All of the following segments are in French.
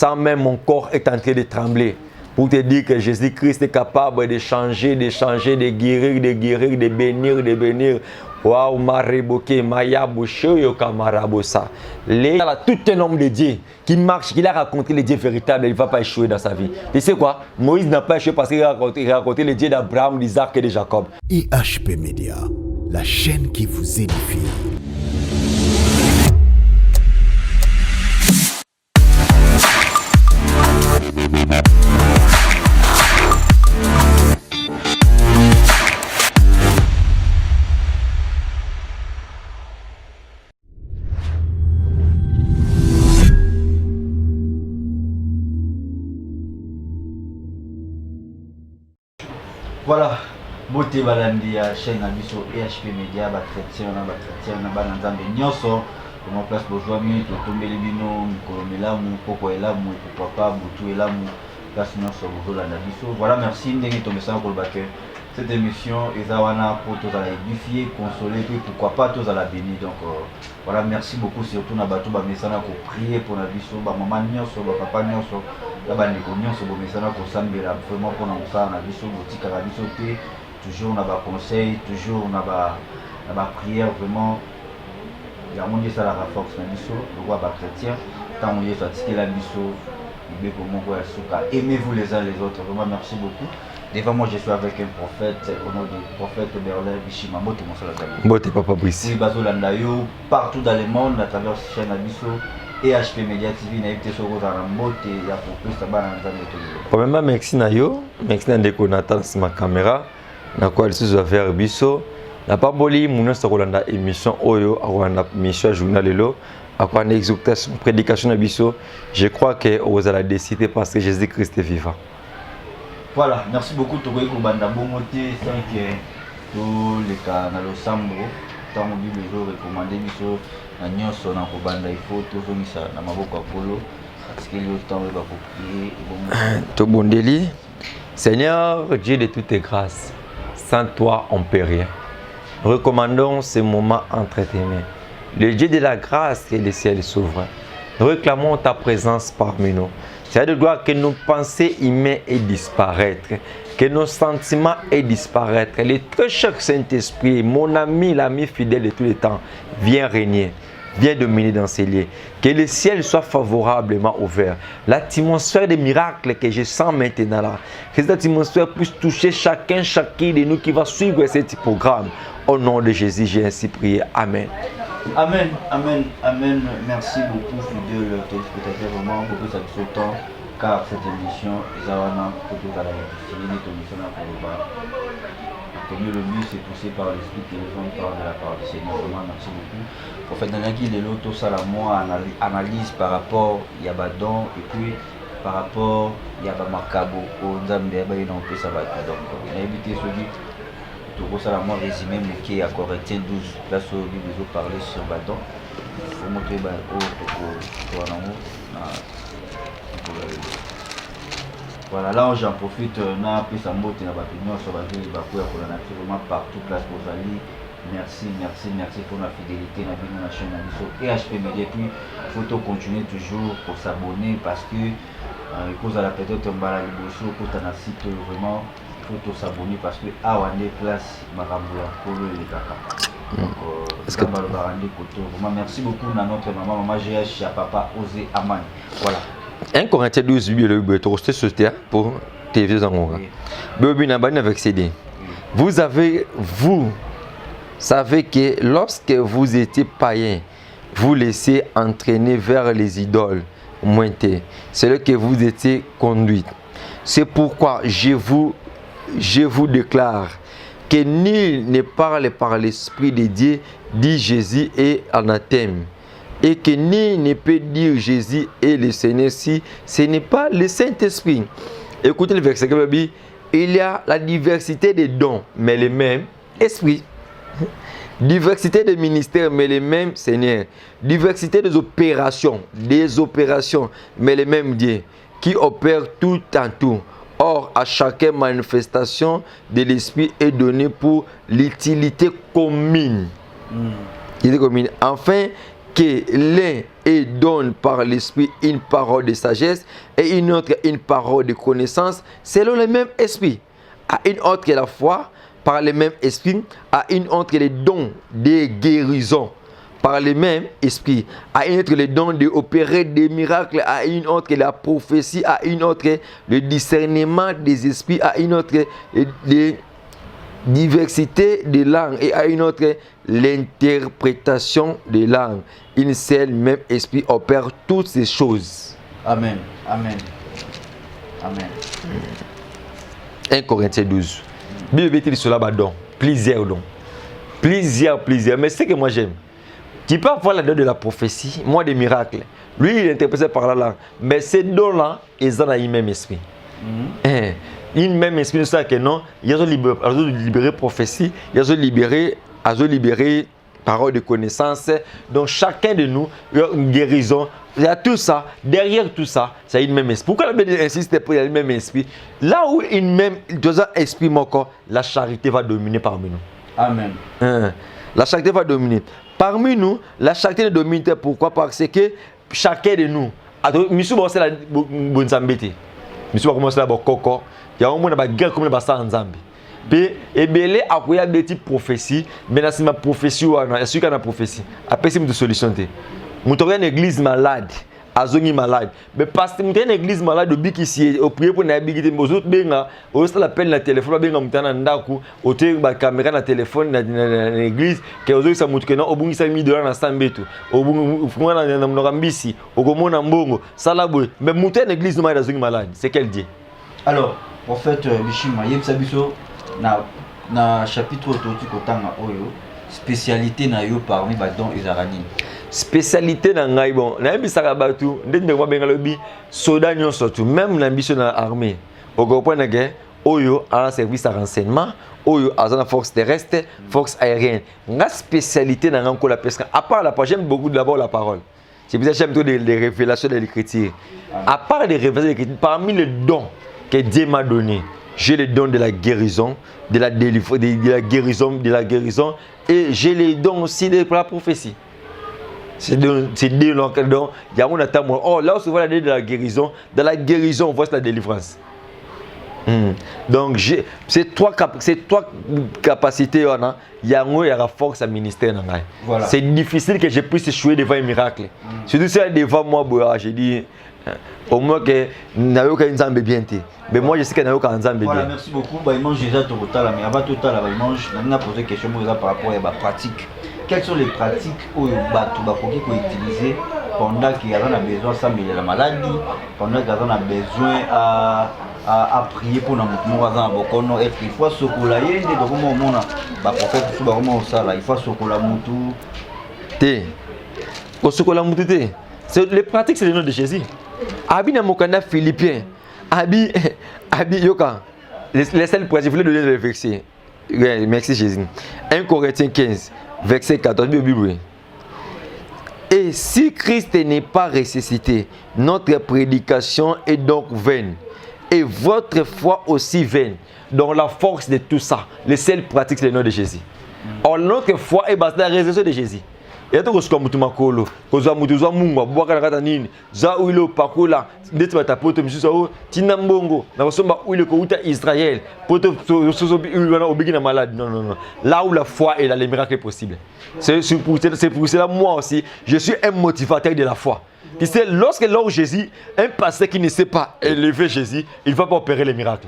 sans même mon corps est en train de trembler. Pour te dire que Jésus-Christ est capable de changer, de guérir, de bénir. Waouh, Mariboke, Maya Bouchoyo, Kamarabosa. Tout un homme de Dieu qui marche, qui a rencontré le Dieu véritable, il ne va pas échouer dans sa vie. Tu sais quoi? Moïse n'a pas échoué parce qu'il a rencontré le Dieu d'Abraham, d'Isaac et de Jacob. IHP Media, la chaîne qui vous édifie. Voilà, beauté balandi à chaîne Abisso IHP Media, chrétien na bananzambe nyoso, comment place bourgeois mi to tomber les bino, kolomelamu, poko elamu, papa butu elamu, place nyoso bourgeois la Abisso. Voilà, merci ndenge tomber ça pour le bac. Cette émission est wana pour tous à édifier, consoler, puis pourquoi pas tous à la bénir. Donc voilà, merci beaucoup surtout na bato ba mesana ko prier pour na biso, ba maman nyoso, ba papa nyoso. Là bas ndeko nyonso bo mesana ko sambela vraiment pour na musala na biso botika na biso te, toujours na ba conseil, toujours na ba prière vraiment. Ya mon Dieu ça la force na biso, le roi ba chrétien, tant mon Dieu soit tiki la biso, ibe ko moko ya suka. Aimez-vous les uns les autres. Vraiment merci beaucoup. Devant moi, je suis avec un prophète, au nom du prophète Berlin Bishima. Mote mon salat. Mote Papa Brice. Oui, Bazo Landayo, partout dans le monde, à travers cette chaîne Abisso, IHP Media TV, naïveté sur Rosa Mote, il y a pour plus là-bas dans les années. Premièrement, merci Nayo, merci Ndeko Nathan sur ma caméra, na quoi il se faire Bisso. Na pas boli, mon sur Rolanda émission Oyo, Rolanda mission journal Lelo, à quoi une exhortation, prédication Abisso. Je crois que vous allez décider parce que Jésus-Christ est vivant. Voilà, merci beaucoup Togoy Koubanda Bomoté, 5 tous les cas dans le Sambro, tant mon Bible jour recommandé Bisso, na nyonso na Koubanda il faut toujours misa na maboko apolo, parce qu'il y a autant de prier. Tobondeli, Seigneur Dieu de toutes tes grâces, sans toi on ne peut rien. Nous recommandons ce moment entre tes mains. Le Dieu de la grâce et le ciel souverain. Nous réclamons ta présence parmi nous. C'est de gloire que nos pensées humaines aient disparaître, que nos sentiments aient disparaître. Le très cher Saint-Esprit, mon ami, l'ami fidèle de tous les temps, viens régner, viens dominer dans ces lieux. Que le ciel soit favorablement ouvert. L'atmosphère des miracles que je sens maintenant là, que cette atmosphère puisse toucher chacun de nous qui va suivre ce programme. Au nom de Jésus, j'ai ainsi prié. Amen. Amen, amen, amen. Merci beaucoup, fidèles téléspectateurs, vraiment beaucoup ça ce temps, car cette émission, Zawana, pour tous à la émission, pour le bas. Comme le mieux, c'est poussé par l'esprit que les hommes parlent de la part du Seigneur. Vraiment, merci beaucoup. Prophète Nanaki, de l'auto, ça la moi, analyse par rapport, il y a Badon, et puis par rapport, il y a Makabo, au Nzambe, il y a un peu ça va être. Donc, on a évité celui. Tout ça, moi, résumé, mais qui est à Corinthiens 12, place où nous avons parlé sur Badon. Il faut montrer voilà, là j'en profite, na plus en mot, na opinion sur la ville, vraiment partout, place pour Ali. Merci pour la fidélité, la vie de la chaîne IHP Media. Puis, il faut continuer toujours pour s'abonner parce que, cause à la peut-être un balai de bosso, quand on a site vraiment. Il faut s'abonner parce que à Wande place Maramboula Polo et les Kaka. Donc, vraiment merci beaucoup à notre maman GH, à papa Osé Aman. Voilà. 1 Corinthiens 12, Bible, tu restes sur terre pour tes vieux amours. Vous savez que lorsque vous étiez païen, vous laissez entraîner vers les idoles mointées. C'est là que vous étiez conduit. C'est pourquoi je vous déclare que nul ne parle par l'Esprit de Dieu, dit Jésus et anathème. Et que nul ne peut dire Jésus et le Seigneur si ce n'est pas le Saint-Esprit. Écoutez le verset qui dit, il y a la diversité des dons, mais le même Esprit. Diversité des ministères, mais le même Seigneur. Diversité des opérations, mais le même Dieu, qui opère tout en tout. Or, à chaque manifestation de l'Esprit est donnée pour l'utilité commune. Enfin, que l'un donne par l'esprit une parole de sagesse et une autre une parole de connaissance selon le même esprit. À une autre la foi par le même esprit, à une autre les dons de guérison par le même esprit, à une autre les dons d'opérer des miracles, à une autre la prophétie, à une autre le discernement des esprits, à une autre les diversité de langues et à une autre l'interprétation des langues. Une seule même esprit opère toutes ces choses. Amen. Amen. Amen. 1 Corinthiens 12. Bible dit cela, don. Plusieurs dons. Plusieurs. Mais c'est ce que moi j'aime. Tu peux avoir la don de la prophétie, moi des miracles. Lui, il est interprété par la langue. Mais ces dons-là, ils ont un même esprit. Une même esprit, c'est que non, ils ont libéré prophétie, ils ont libéré parole de connaissance. Donc chacun de nous, une guérison, il y a tout ça. Derrière tout ça, c'est une même esprit. Pourquoi la Bible insiste pour le même esprit? Là où une même esprit, la charité va dominer parmi nous. Amen. La charité va dominer. Parmi nous, la charité domine. Pourquoi? Parce que chacun de nous, Monsieur va commencer la bonne zambété. Monsieur va commencer la bonne coco. Il y a un monde qui a guerre comme le bassin en Zambie. Puis, et bien, il y a des petites prophéties. Mais c'est ma prophétie ou il y a celui qui a une prophétie. Après, c'est une solution. Nous avons une église malade. Azongi malade. Mais parce que nous avons une église malade, nous avons au prier pour nous habiter. Nous avons l'appel dans le téléphone, nous avons la caméra dans le téléphone dans l'église. Nous avons $100 dans la sambe. Nous avons un ambisi. Nous avons un mbongo. Mais nous avons une église malade. C'est quel Dieu? Alors, prophète Bishima, Yebsabiso, na chapitre autour kotanga oyo, spécialité na yo parmi badon ezarani. Spécialité na ngai bon, na bisaka batu, ndenge kwa benga lobi, soda nyonso tu, même na biso na armée. Ogopo na guerre, oyo a un service de renseignement, oyo a une force terrestre, force aérienne. Na spécialité na ngai ko la pesca. À part la parole, j'aime beaucoup d'abord la parole. C'est pour ça que j'aime trop les révélations de l'écriture. À part les révélations de l'écriture, parmi les dons que Dieu m'a donné, j'ai les dons de la guérison, de la délivrance, de la guérison, et j'ai les dons aussi de la prophétie. C'est deux dons. Il y a un attente. Oh, là où se voit la de la guérison, dans la guérison, on voit la délivrance. Donc, ces trois capacités, il y a la force à ministère. Voilà. C'est difficile que je puisse échouer devant un miracle. Surtout si devant moi, j'ai dit, au moins que n'a aucun nzambe bien. Mais moi, je sais qu'il n'y a aucun nzambe bien. Voilà, merci beaucoup. Bah, il mange déjà tout le mais avant tout le temps, il mange. On a posé une question par rapport à la pratique. Quelles sont les pratiques où il faut utiliser pendant qu'il y a besoin de s'améliorer la maladie, pendant qu'il y a besoin à prier pour nous montrer il faut se coller il faut se coller les pratiques, c'est le nom de Jésus. Abi na mokanda Philippiens. Abi yoka. Les seules pratiques, je voulais donner le verset. Merci Jésus. 1 Corinthiens 15, verset 14, Bible. Et si Christ n'est pas ressuscité, notre prédication est donc vaine. Et votre foi aussi vaine. Donc la force de tout ça, les seules pratiques, c'est le nom de Jésus. Or notre foi est basée sur la résurrection de Jésus. Et tout ce que mutu makolo, koza mutu za mungu, boaka nakata nini, za uilo pakula, ndeti batapoto misusa tina mbongo, na kosomba uilo ko uta Israël, poto sosobi uilo obigi na malade. Non. Là où la foi est là, les miracles est possible. C'est pour cela moi aussi, je suis un motivateur de la foi. Tu sais, lorsque lors Jésus, un pasteur qui ne sait pas élever Jésus, il ne va pas opérer les miracles.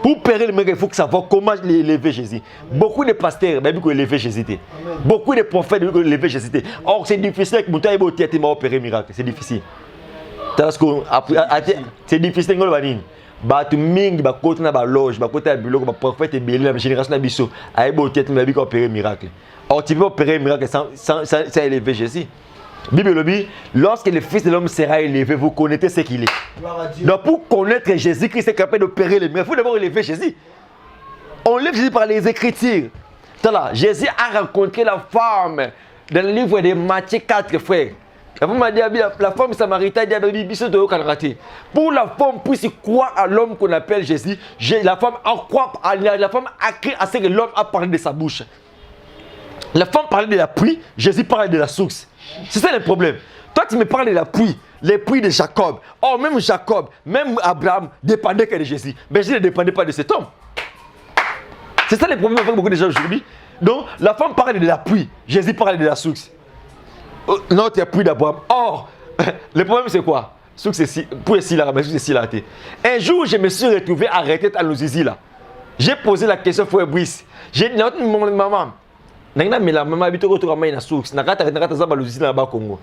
Pour opérer les miracles, il faut savoir comment élever Jésus. Beaucoup de pasteurs, même pour élever Jésus. Beaucoup de prophètes, même pour élever Jésus. Or, c'est difficile que mon temps est opérer les miracles. C'est difficile. C'est difficile. Batu mingi bakoti na ba loge bakoti ya biloko ba prophète belé la génération na biso aibo tête na bi ko opérer miracle. Or tu peux opérer miracle sans élever Jésus. Bible dit, lorsque le Fils de l'homme sera élevé, vous connaissez ce qu'il est. Donc pour connaître Jésus, Christ est capable d'opérer les miracles. Il faut d'abord élever Jésus. On lève Jésus par les Écritures. Jésus a rencontré la femme dans le livre de Matthieu 4, frères. La femme a dit, la femme samaritaine a dit, pour la femme puisse croire à l'homme qu'on appelle Jésus, la femme a cru à ce que l'homme a parlé de sa bouche. La femme parlait de la pluie, Jésus parlait de la source. C'est ça le problème. Toi, tu me parles de la pluie, les pluies de Jacob. Oh, même Jacob, même Abraham dépendait que de Jésus. Mais Jésus ne dépendait pas de cet homme. C'est ça le problème avec beaucoup de gens aujourd'hui. Donc, la femme parle de la pluie, Jésus parle de la source. Non, tu as pluie d'Abraham. Or, le problème c'est quoi? Source c'est si, pour ici là, mais source c'est si là. Un jour, je me suis retrouvé arrêté à l'Ozizi là. J'ai posé la question frère Brice. J'ai dit, maman, maman habite au retour à la source. Nakata zamba l'Ozizi là-bas Congo.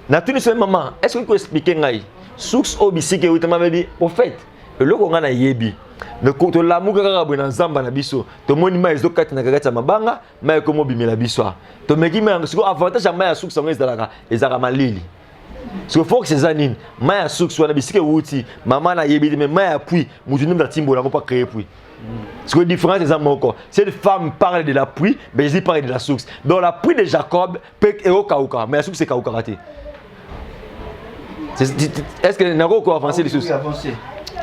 Na tout ce maman, est-ce que vous pouvez expliquer ngai? Source au bisi que vous m'avez dit, au fait, le ko ngana yebi. Le ko to lamu kaka bwana nzamba na biso. To moni ma ezo kati na kaka mabanga, ma ko mo bimela biso. To meki me siko avantage ya ma ya source ngezi dalaka, ezaka malili. Siko faut que ces anines, ma ya source wana bisike wuti, maman na yebi mais ma ya puis, mutu nimba timbo la ko pas créer puis. Ce qui est différent des hommes encore. Cette femme parle de la pluie, mais Jésus parle de la source. Donc la pluie de Jacob peut être au Kauka, mais la source c'est Kauka raté. Est-ce que n'a pas avancé les sources?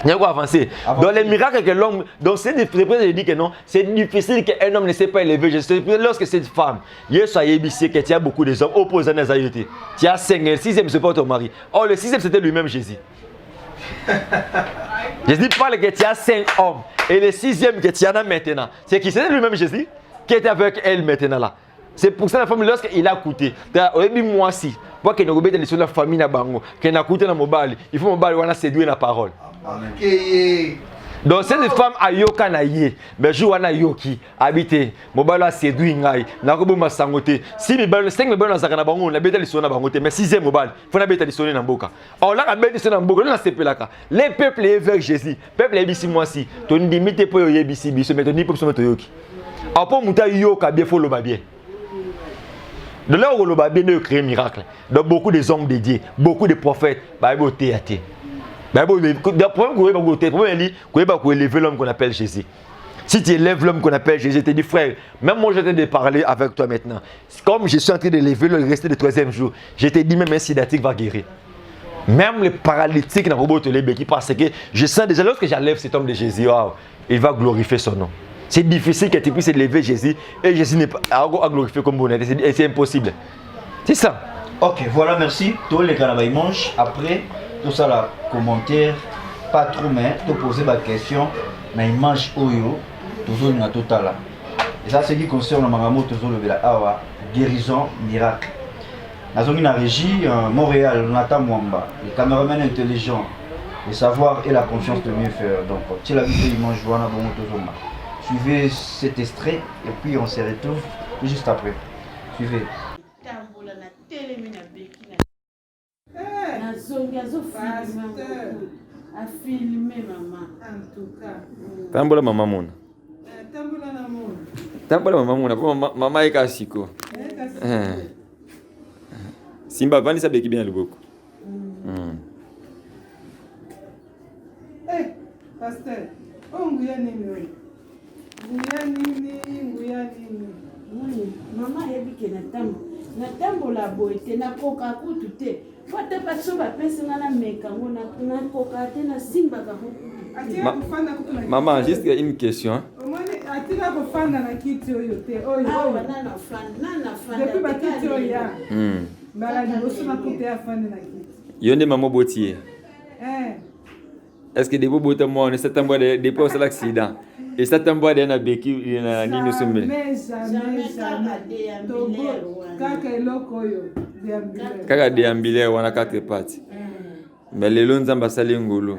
Il y a quoi avancer. Dans les miracles que l'homme, donc c'est difficile, je dis que non, c'est difficile qu'un homme ne sait pas élever Jésus. Lorsque cette femme, il y a que tu as beaucoup de hommes opposés à la zaïté. Tu as 5, le 6e c'est pas ton mari. Or le 6e c'était lui-même Jésus. Jésus parle que tu as 5 hommes et le 6e que tu en as maintenant. C'est qui? C'était lui-même Jésus qui était avec elle maintenant là. C'est pour ça la femme lorsqu'il a coûté. Moi aussi, pour que nous obéissions la famille na bango, que n'a coûté na mobile, il faut mobile on a séduit la parole. Donc cette femme a yoka na ye, mais je wana yoki habité, mobile a séduit ngai, na ko boma sangote. Si mobile 5 mobile na zakana bango na beta lisona bangote, mais 6e mobile, faut na beta lisona na mboka. Or là ka beta lisona mboka, na sepelaka. Les peuples est vers Jésus. Peuple est ici moi si. Ton limite pour yo yebisi biso, mais ton ni pour so meto yoki. Après muta yoka bien faut lo ba bien. De là où le Babé ne crée un miracle. Donc beaucoup de hommes dédiés, beaucoup de prophètes, Bible théâté. Le problème c'est élever l'homme qu'on appelle Jésus. Si tu élèves l'homme qu'on appelle Jésus, je te dis frère, même moi je t'ai de parler avec toi maintenant. Comme je suis en train d'élever le reste du 3e jour, je te dis même un sidatique va guérir. Même le paralytique n'a pas te lever parce que je sens déjà lorsque j'enlève cet homme de Jésus, wow, il va glorifier son nom. C'est difficile que tu puisses élever Jésus et Jésus n'est pas à glorifier comme bonheur. C'est impossible. C'est ça. Ok, voilà, merci. Tous les gars mangent. Après, tout ça, là, commentaire, pas trop, mais tu poses ma question. Mais ils mangent Oyo, toujours une totale. Et ça, c'est ce qui concerne le Mangamo, toujours le Awa, guérison, miracle. Dans une régie, Montréal, Nathan Mwamba, les caméramans intelligents, le savoir et la confiance de mieux faire. Donc, tu l'as vu, ils mangent Joana Bongo toujours. Suivez cet extrait et puis on se retrouve juste après. Suivez. Tambola maman mona. Tambola maman mona. Maman est kasiko. Simba vani ça beki bien le beaucoup. Eh, pasteur. Oh, nguya nini? Nguya nini? Mama yebike na tambo la boete na koka kutu te. Fata paso ba pesa ngana meka ngona na koka te na simba ka kutu. Maman, juste une question. Atila kufanda na kiti oyo te. Oyo. Nana fanda. Depuis ba kiti oyo ya. Bala ni osuna kutu ya fanda na kiti. Yonde maman botier. Est-ce que des beaux bottes moi on est certain bois des pas sur l'accident. Et certains bois d'un béki na nini sombe. Kaka déambulaire wana quatre pattes. Mais les longs zamba sali ngolo.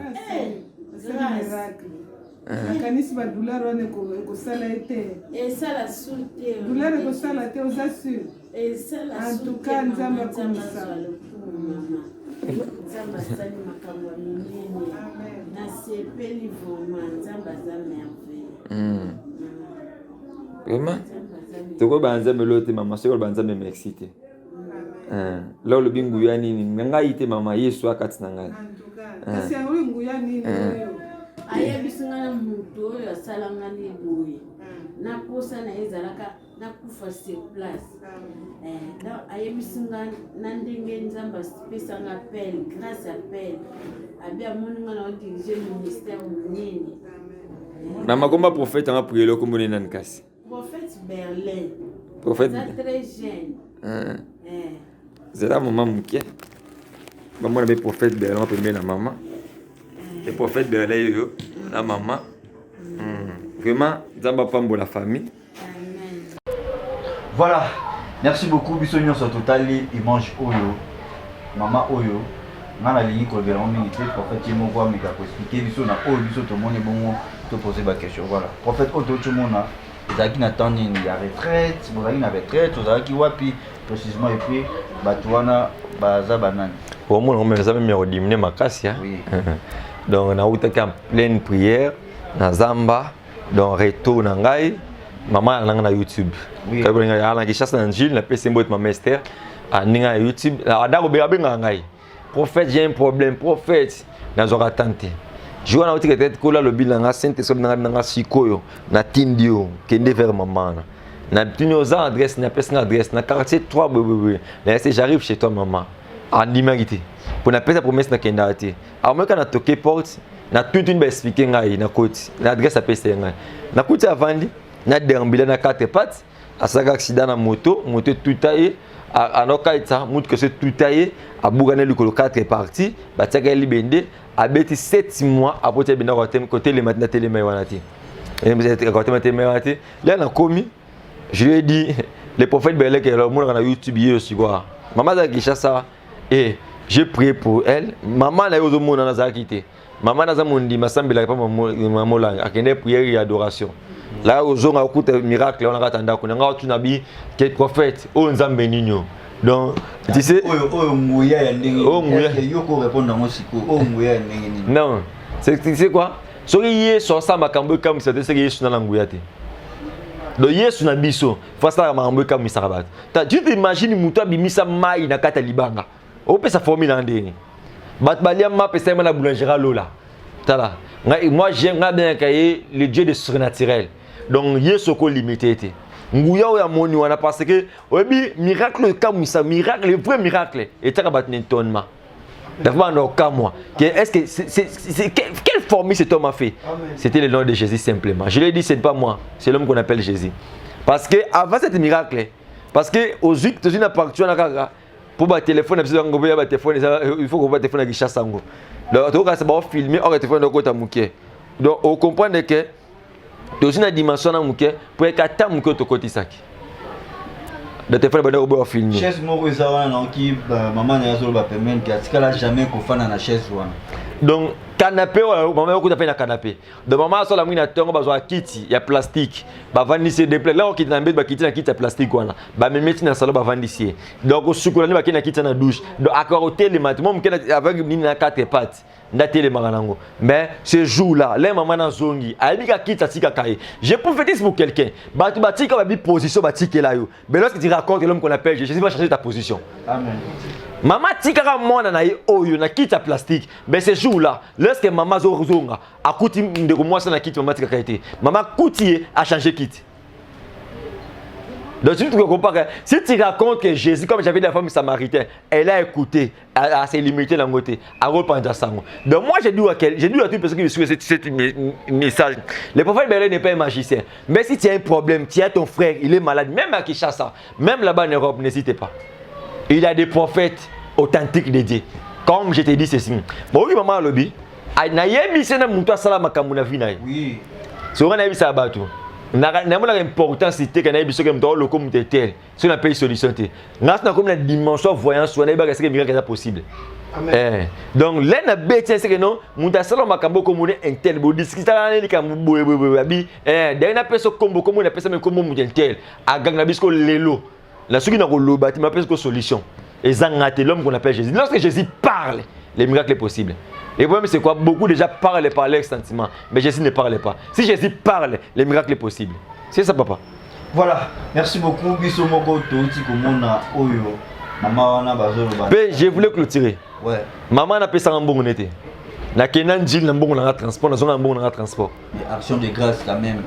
Kanisi ba douleur wana ko sala ete. Et ça la soute. Douleur ko sala te aux assure. Et ça la soute. En tout cas nzamba komisa. Nzamba sali makamwa minene. Na sepeli vraiment nzamba za merveille. Vraiment? Toko banza melote mama seko banza me m'exciter. Là le bingu ya nini nga ite mama Yesu akati na ngai. En tout cas, kasi ya nguya nini oyo. Ayebisinga mutu oyo asalanga ni boye. Na posa na ezalaka na kufa sur place. Donc ayebisinga na ndenge nzamba pesanga appel, grâce appel. Abia moninga na diriger le ministère munene. Na makomba prophète nga prier loko moni nan kasi. Prophète Berlin. Prophète très jeune. c'est la maman Mouké. Maman avait prophète Berlin, premier la maman. Le prophète Berlin, la maman. Vraiment, Zamba Pambo la famille. Voilà. Merci beaucoup. Biso nyonso totali image oyo. Maman oyo. Nana lingi ko vera minute prophète mo kwa mika ko expliquer biso na oyo biso to moni bongo to poser ba question. Voilà. Prophète oyo to mona ezaki na temps nini ya retraite, bozaki na retraite, ozaki wapi précisément et puis batwana baza banani. Au moins on me ça me rediminer makasi hein. Oui. Donc na utaka en pleine prière na Zamba donc retour na ngai maman na YouTube. Oui. Quand on a la chasse dans Gilles, na PC mot ma master à ninga YouTube. Ada ko benga ngai. Prophète, j'ai un problème, prophète. Nous avons tenté. Je vois que peut-être que le bilan a saint esprit na sikoyo na tindio kende vers maman. Na tunyoza adresse na personne adresse na quartier 3 bébé. Là c'est j'arrive chez toi maman. En dimarité. Pour na pesa promesse na kenda ati. Alors moi quand na toqué porte, na tout une expliquer ngai na côté. Na adresse à pesa ngai. Na côté avandi, na derambila na 4 pattes, à sa accident na moto tout taillé. À Nokaïta, mout que c'est tout taillé, à Bougane le 4 parties, Batiaka Libende, a bêti 7 mois après le côté les matins téléméwanati. Et vous êtes côté téléméwanati. Là, on a commis, je lui ai dit, les prophètes Belek et le monde a YouTube aussi quoi. Maman a dit ça, et j'ai prié pour elle. Maman a eu au monde dans la quitté. Maman a dit, ma semble pas maman là, a qu'une prière et adoration. Là, aux gens ont écouté miracle, on a attendu qu'on a tout nabi qui est prophète, on zambe nino. Donc, tu sais, non, c'est quoi? So yé so ça makambo comme ça, c'est yé suna languyate. Donc yé suna biso, face à makambo comme ça rabat. Tu t'imagines muto bimisa mai na kata libanga. O peut sa formule en ndenge. Bat balia ma pesa na boulangera lola. Tala. Moi j'aime bien cahier le Dieu de surnaturel. Donc yé soko limité. Nguya ya moni wana parce que obi miracle comme ça, miracle, le vrai miracle et ta rabat n'étonnement. D'abord dans cas moi. Est-ce que c'est quelle formule cet homme a fait? C'était le nom de Jésus simplement. Je l'ai dit c'est pas moi, c'est l'homme qu'on appelle Jésus. Parce que avant cet miracle, parce que aux yeux tu n'as pas tu as pour ba téléphone il faut qu'on ba téléphone avec chasse sango. Donc tu vas pas filmer au téléphone de côté muké. Donc on comprend que dans une dimension na muké pour que ta muké to côté saki. Le téléphone va nous filmer. Chaise moko zawana na ki maman na zo ba permettre que atikala jamais ko fana na chaise wana. Donc canapé maman ko tape na canapé. Donc maman so la mwina tongo bazwa kiti ya plastique. Ba vandisi de play là on kiti na mbé ba kiti na kiti ya plastique wana. Ba memeti na salon ba vandisi. Donc sukula ni ba kiti na kiti na douche. Donc à côté les matimom mkena avec ni na 4 pattes. Ndatele marango. Mais ce jour-là, les mamans na zongi, alika kita tika kai. Je prophétise pour quelqu'un. Batu batika ba bi position batike là yo. Mais lorsque tu racontes l'homme qu'on appelle Jésus va changer ta position. Amen. Maman tika ka mona na oyo na kita plastique. Mais ce jour-là, lorsque maman zo zonga, akuti ndeko mwasa na kiti maman tika kaité. Maman kuti a changé kit. Donc tu comprends que si tu racontes que Jésus, comme j'avais dit la femme samaritaine, elle a écouté, à s'est limitée dans le côté, à reprendre ça. Donc moi j'ai dit à toute personne qui me suit ce message, le prophète Belé n'est pas un magicien. Mais si tu as un problème, tu as ton frère, il est malade, même à Kinshasa, même là-bas en Europe, n'hésitez pas. Il y a des prophètes authentiques de Dieu. Comme je t'ai dit ceci. Bon oui maman lobby, nayebi sena muto sala makambo na vie na ye. Oui. So on a vu ça bateau. N'importe l'importance c'était qu'on a besoin de me le comme tel sur la pays solution té n'a comme la dimension voyance on a pas que miracle est possible. Amen. Donc là na bête c'est que non muta sala makambo comme on est tel bo discuter na ni kam abi dernière personne comme on appelle ça mais comme on tel a gang na bisko lelo la suki na ko lo bâti ma personne solution et zangate l'homme qu'on appelle Jésus. Lorsque Jésus parle les miracles est possible. Le problème c'est quoi? Beaucoup déjà parlent par leur sentiment, mais Jésus ne parle pas. Si Jésus parle, les miracles est possible. C'est ça papa. Voilà, merci beaucoup. Biso moko touti komona oyo. Maman wana bazolo ba. Je voulais clôturer. Ouais. Maman n'a pas ça en bon été. Na kenan jil na bon na transport, na zone bon na transport. Action de grâce quand même.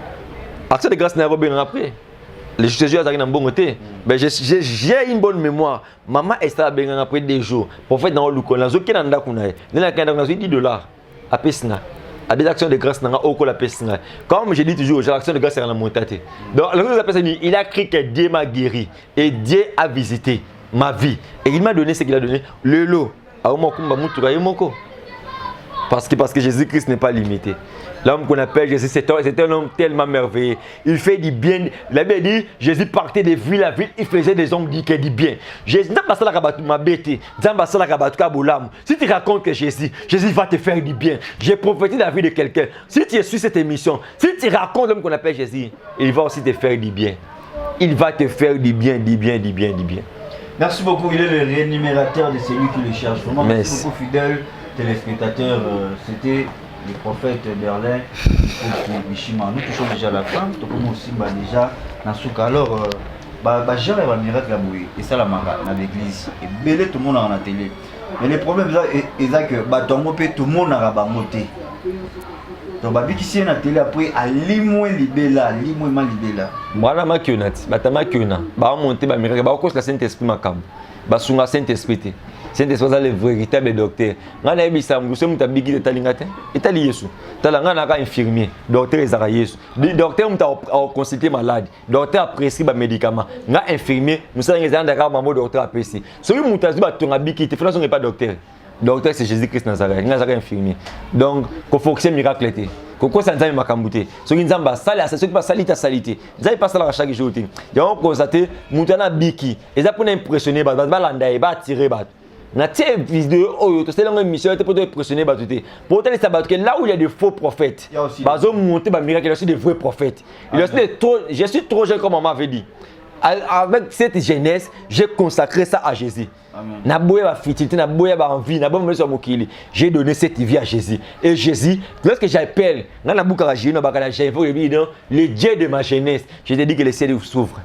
Action de grâce n'a pas bien après. Les Jésus a dans bon côté. Mais j'ai une bonne mémoire. Maman est bien après des jours. Pour faire dans le coin, qui n'a pas kunae. N'a qu'un $10 à Pesna. À des actions de grâce n'a aucun la Pesna. Comme je dis toujours, j'ai l'action de grâce dans la montagne. Donc le personne il a cru que Dieu m'a guéri et Dieu a visité. ma vie. Et il m'a donné ce qu'il a donné. Le lot. Parce que Jésus-Christ n'est pas limité. L'homme qu'on appelle Jésus, c'est un homme tellement merveilleux. Il fait du bien. La Bible dit, Jésus partait de ville à ville, il faisait des hommes qui du bien. Si tu racontes que Jésus va te faire du bien. J'ai prophétisé la vie de quelqu'un. Si tu es sur cette émission, si tu racontes l'homme qu'on appelle Jésus, il va aussi te faire du bien. Il va te faire du bien, du bien, du bien, du bien. Merci beaucoup, il est le rémunérateur de celui qui le cherche. Vraiment, merci beaucoup, fidèles téléspectateurs. C'était le prophète Berlin, Mishima. Nous touchons déjà la fin, nous touchons aussi déjà Nasuka. Alors, j'ai un miracle là, et ça, la mara, dans l'église. Et belé, tout le monde a en télé. Mais le problème, c'est que tout le monde a rabamoté. Donc, qui s'est na télé après, à limoué libéla, limoué mal libéla. Voilà ma kionati, batama kiona, ba monter ba miracle, ba cause la Saint-Esprit makam, ba sunga Saint-Esprit. Saint-Esprit c'est le véritable docteur. Ngana ebisa mbuso mutabigi de talingate, etali Yesu. Talanga na ka infirmier, docteur ezaka Yesu. Docteur muta a consulter malade, docteur a prescrit ba médicament. Nga infirmier, musa ngeza ndaka mambo docteur a prescrit. Soki mutazi ba tonga biki, te fona son pas docteur. Docteur c'est Jésus-Christ Nazareth, ngazaka infirmier. Donc, ko fonctionne miracle té. Koko ça nzambe makambuté. Soki nzamba sala, soki pas salita salité. Nzambe pas sala chaque jour té. Donc constater mutana biki, eza pour impressionner ba landa e ba tirer ba. Na tie vidéo oyo to c'est une mission pour impressionner ba tout. Pour tellement ça ba que là où il y a des faux prophètes, bazo monter ba miracle, il y a aussi des vrais prophètes. Il y a aussi des trop, je suis trop jeune comme maman avait dit. Avec cette jeunesse, j'ai consacré ça à Jésus. J'ai donné cette vie à Jésus. Et Jésus, lorsque j'appelle, le Dieu de ma jeunesse, je te dis que le ciel s'ouvre.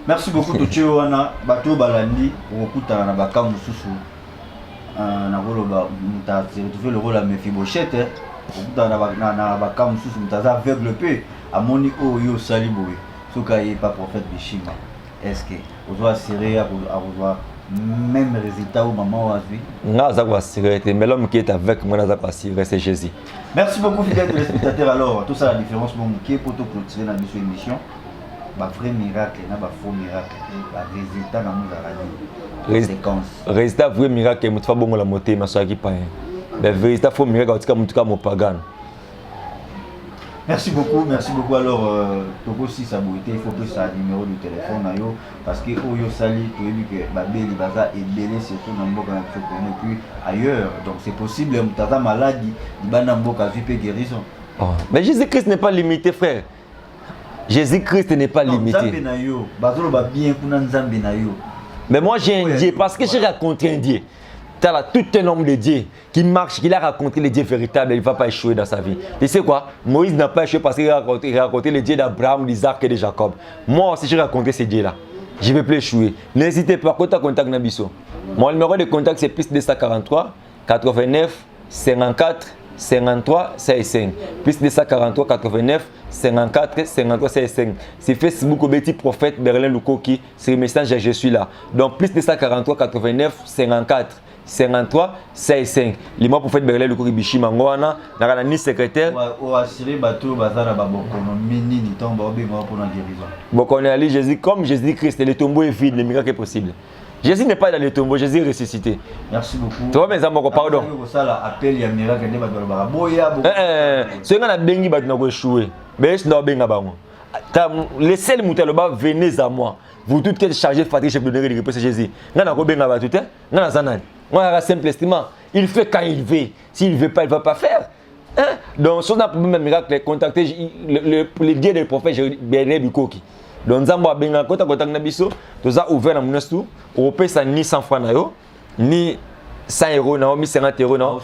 Merci beaucoup, Tocho Wana, Bato Balandi, Okuta, Nabaka Moussousou. Tu le rôle à Mephibosheth, Okuta, Nabaka Moussousou, Mutaza aveugle peu, à Moniko Yo Saliboué, Soukaye, pas prophète Bishima. Est-ce que vous doit assurer à avoir même résultat au moment où vous avez mais l'homme qui est avec moi, c'est Jésus. Merci beaucoup, fidèles téléspectateurs. Alors, tout ça, la différence qui est pour tout clôturer dans notre émission. Un vrai miracle, un faux miracle. Le résultat dans nos séquences. Résultat, vrai miracle, je suis bon la montée, mais je suis pas. Le résultat, faux miracle, je suis mon pagan. Merci beaucoup. Alors, Togo si ça il faut que ça numéro de téléphone parce que Oyo Sali, tu as vu que Babeli Baza est belé surtout dans Mboka et puis ailleurs. Donc c'est possible, Mutaza maladie, Ibana Mboka peut guérison. Mais Jésus-Christ n'est pas limité, frère. Jésus-Christ n'est pas limité. Mais moi j'ai un Dieu parce que j'ai raconté un Dieu. Tu as tout un homme de Dieu qui marche, qui a raconté les dieux véritables, il ne va pas échouer dans sa vie. Tu sais quoi? Moïse n'a pas échoué parce qu'il a raconté les dieux d'Abraham, d'Isaac et de Jacob. Moi aussi, j'ai raconté ces dieux-là. Je ne vais plus échouer. N'hésitez pas, quand tu as contact Nabiso. Mon numéro de contact, c'est plus 243 89 54 53 65. Plus 243 89 54 53 65. C'est Facebook au petit prophète Berlin Lukoki. C'est le message, je suis là. Donc plus 243 89 54 53 65. Les mois pour faire Berlin Lukoki Bishima Ngoana. N'a ni secrétaire. Ou assurer bateau bazar à Babokono mini ni tombe au bémol pour la guérison. Bon, on est allé Jésus comme Jésus-Christ. Le tombeau est vide, le miracle est possible. Jésus n'est pas dans le tombeau, Jésus est ressuscité. Merci beaucoup. Tu vois mes amis, pardon. Appel ya miracle de Badola Boya. Ce qu'on a bengi batna échoué. Mais je n'ai pas bengi. Les seuls moutaloba venez à moi. Vous tous êtes chargés, fatigués, je vous donnerai des réponses à Jésus. N'a pas bengi battu. N'a pas moi, simple estimant, il fait quand il veut. S'il ne veut pas, il ne va pas faire. Donc, si on a un problème miracle, contactez le dieu des prophètes, Berlin Lukoki. Donc, nous avons contacté Nabiso, nous avons ouvert le monastère, on paye ça ni 100 francs, ni 100 €, ni 50 €.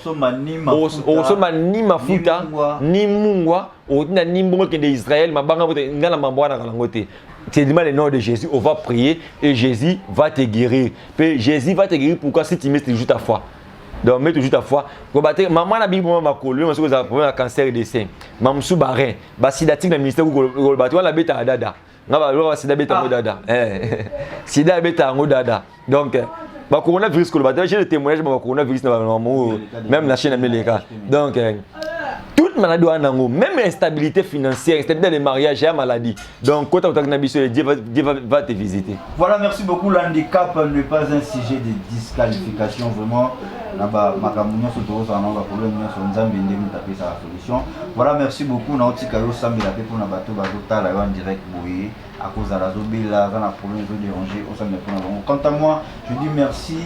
On sommes ni mafuta, ni mungwa, on a ni mbongo qui est d'Israël, ma banque est dans la mamboana dans la côté. C'est le nom de Jésus, on va prier et Jésus va te guérir. Puis Jésus va te guérir pourquoi si tu mets toujours ta foi. Donc mets toujours ta foi. Maman a dit moi ma collègue, moi j'ai un problème de cancer des seins. Maman sous barin, basidatique dans le ministère où la la bête à dada. Ngaba sida beta dada. Sida beta dada. Donc le coronavirus j'ai le témoignage de coronavirus même la chaîne américaine. Donc toute maladie même instabilité financière, instabilité des mariages, et maladie. Donc quand tu as Dieu va te visiter. Voilà, merci beaucoup. L'handicap n'est pas un sujet de disqualification, vraiment. Voilà, merci beaucoup. On a aussi pour la bateau en direct à cause de la zobila, on a problème de déranger. Quant à moi, je dis merci.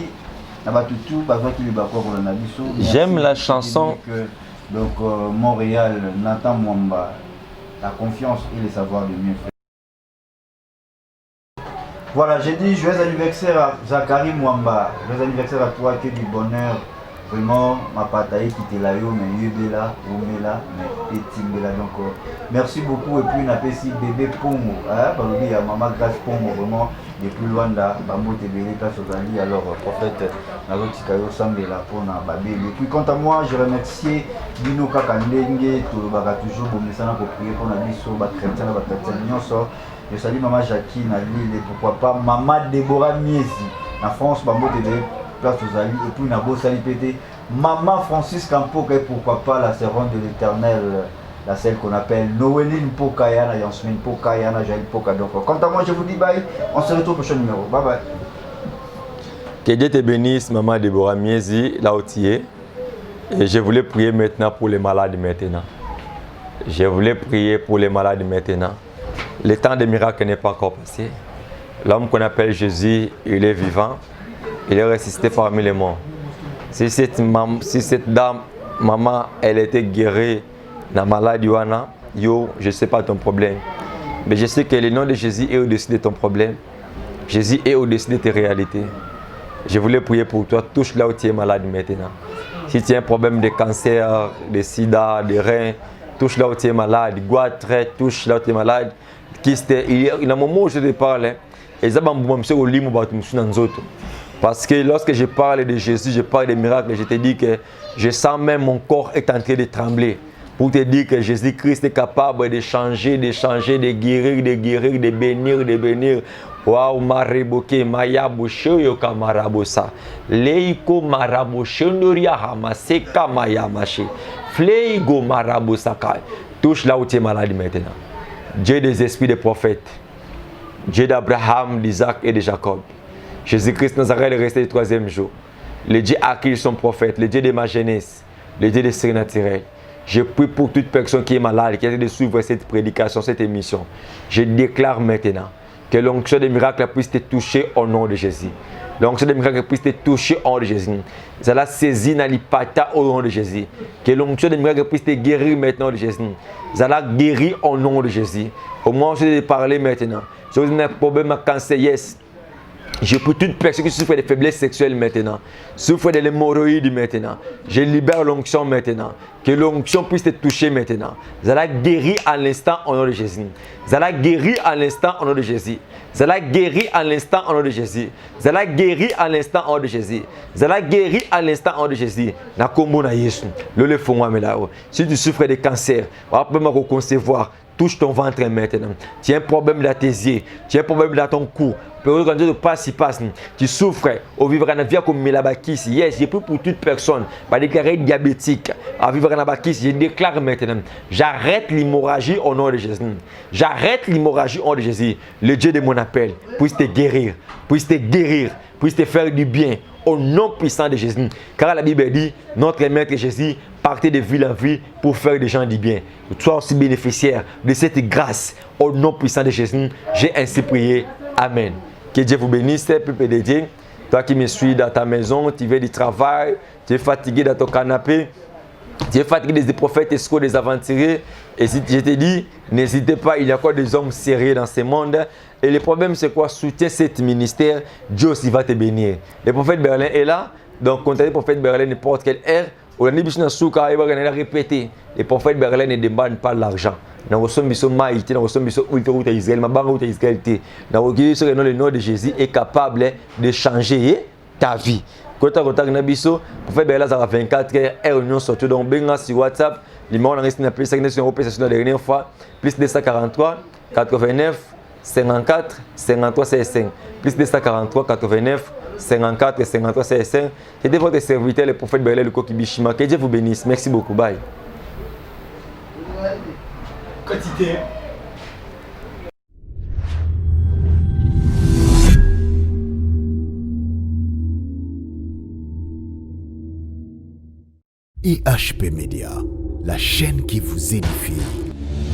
J'aime la chanson. Donc Montréal, Nathan Mwamba, la confiance et le savoir de mieux faire. Voilà, j'ai dit joyeux anniversaire à Zachary Mwamba, joyeux anniversaire à toi, que du bonheur. Vraiment, ma pataille qui était là, mais Yubela, Omela, mais Etimbela. Donc, merci beaucoup. Et puis, on appelle ici bébé Pongo. Il y a maman Grace Pongo, vraiment, des plus loin là, Bambo Tébélé, place aux alliés. Alors, prophète, Nazotikayo Sambela, Pona, Babel. Et puis, quant à moi, je remercie Dino Kakandenge, Tolobaka, toujours, pour prier pour la biso, chrétien, Nyonso. Je salue maman Jacqueline, à Lille, et pourquoi pas, maman Déborah Miesi, en France, Bambo Tébélé. Place aux alliés, et puis on a beau salipété maman Francis Campo, et pourquoi pas la servante de l'Éternel, la celle qu'on appelle Noéline Pokayana, Yansmine Pokayana, Jaïl Poka. Donc quant à moi je vous dis bye, on se retrouve au prochain numéro, bye bye. Que Dieu te bénisse maman Déborah Miezi, là où tu es. Et je voulais prier maintenant pour les malades maintenant. Je voulais prier pour les malades maintenant. Le temps des miracles n'est pas encore passé. L'homme qu'on appelle Jésus, il est vivant. Il est ressuscité parmi les morts. Si cette dame, maman, elle était guérie de la maladie, yo, je ne sais pas ton problème. Mais je sais que le nom de Jésus est au-dessus de ton problème. Jésus est au-dessus de tes réalités. Je voulais prier pour toi, touche là où tu es malade maintenant. Si tu as un problème de cancer, de sida, de reins, touche là où tu es malade. Goitre, touche là où tu es malade. Il y a un moment où je te parle, et ça va me parce que lorsque je parle de Jésus, je parle des miracles, je te dis que je sens même mon corps est en train de trembler. Pour te dire que Jésus-Christ est capable de changer, de guérir, de bénir. Waouh, mareboke, maya bouché, yoka marabosa. Leiko maraboshe, noria hamaseka maya maché. Fleigo marabosaka. Touche là où tu es malade maintenant. Dieu des esprits des prophètes. Dieu d'Abraham, d'Isaac et de Jacob. Jésus-Christ Nazareth est resté le troisième jour. Le Dieu à qui son prophète, le Dieu de ma jeunesse, le Dieu des surnaturels. Je prie pour toute personne qui est malade, qui a de suivre cette prédication, cette émission. Je déclare maintenant que l'onction des miracles puisse te toucher au nom de Jésus. L'onction des miracles puisse te toucher au nom de Jésus. Ça l'a saisi dans l'ipata au nom de Jésus. Que l'onction des miracles puisse te guérir maintenant de Jésus. Ça l'a guéri au nom de Jésus. Au moment où je vais parler maintenant, si vous avez un problème à cancer, yes. Je peux toute personne qui souffre de faiblesse sexuelle maintenant, souffre de l'hémorroïde maintenant. Je libère l'onction maintenant. Que l'onction puisse te toucher maintenant. Zala guéri à l'instant au nom de Jésus. Zala guéri à l'instant au nom de Jésus. Zala guéri à l'instant au nom de Jésus. Zala guéri à l'instant au nom de Jésus. Zala guéri à l'instant au nom de Jésus. Na kombo na Yesu. Le fond moi là. Si tu souffres de cancer, on va me reconcevoir. Touche ton ventre maintenant. Tu as un problème d'athésie, tu as un problème dans ton cou. Tu souffres au vivre dans la vie comme Melabakis. Yes, j'ai pris pour toute personne. Pas déclaré diabétique. À vivre dans la Bakis, je déclare maintenant. J'arrête l'hémorragie au nom de Jésus. J'arrête l'hémorragie au nom de Jésus. Le Dieu de mon appel puisse te guérir, puisse te faire du bien. Au nom puissant de Jésus. Car la Bible dit, notre Maître Jésus partait de ville en ville pour faire des gens du bien. Sois aussi bénéficiaire de cette grâce. Au nom puissant de Jésus, j'ai ainsi prié. Amen. Que Dieu vous bénisse, peuple de Dieu. Toi qui me suis dans ta maison, tu viens du travail, tu es fatigué dans ton canapé, tu es fatigué des prophètes, escrocs, des aventuriers. Et si je te dis, n'hésitez pas, il y a encore des hommes sérieux dans ce monde. Et le problème, c'est quoi? Soutiens cet ministère, Dieu aussi va te bénir. Le prophète Berlin est là, donc contactez le prophète Berlin n'importe quelle heure. On a dit que il répété. Le prophète Berlin ne demande pas l'argent. Nous sommes maïté, nous sommes ultra Israël, ma banque Israël. Le nom de Jésus est capable de changer ta vie. Quand tu as contact Nabiso, prophète Berlin a 24 heures, nous sortons donc bien sur WhatsApp. Le numéro est la dernière fois, plus 243 89 54 53 65, plus 243 89 54 53 65. C'était votre serviteur, le prophète Berlin, le Kokibishima. Que Dieu vous bénisse. Merci beaucoup. Bye. Quantité. IHP Média, la chaîne qui vous édifie.